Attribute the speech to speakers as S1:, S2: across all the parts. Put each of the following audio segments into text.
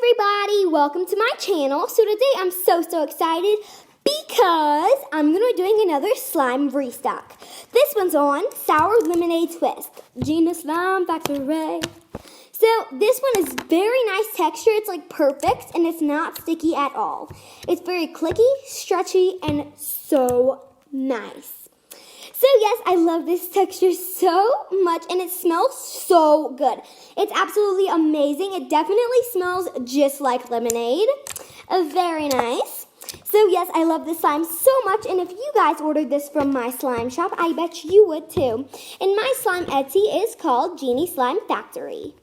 S1: everybody, welcome to my channel. So today I'm so excited because I'm going to be doing another slime restock. This one's on Sour Lemonade Twist. Jeanne Slime Factory. So this one is very nice texture. It's like perfect and it's not sticky at all. It's very clicky, stretchy, and so nice. So yes, I love this texture so much and it smells so good. It's absolutely amazing. It definitely smells just like lemonade. Very nice. So yes, I love this slime so much, and if you guys ordered this from my slime shop, I bet you would too. And my slime Etsy is called Jeanne Slime Factory.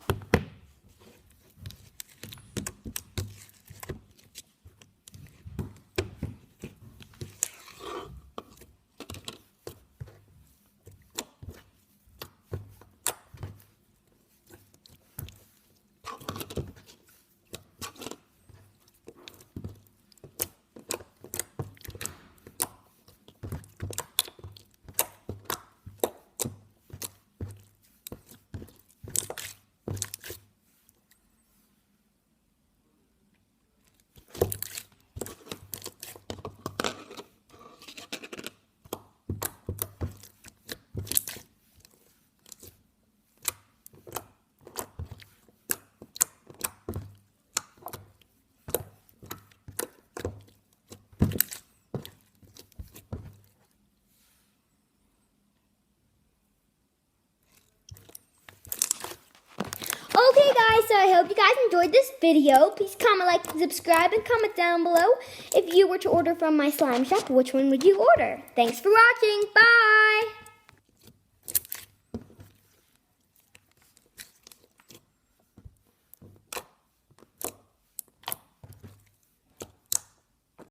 S1: Okay guys, so I hope you guys enjoyed this video. Please comment, like, and subscribe, and comment down below if you were to order from my slime shop, which one would you order? Thanks for watching. Bye!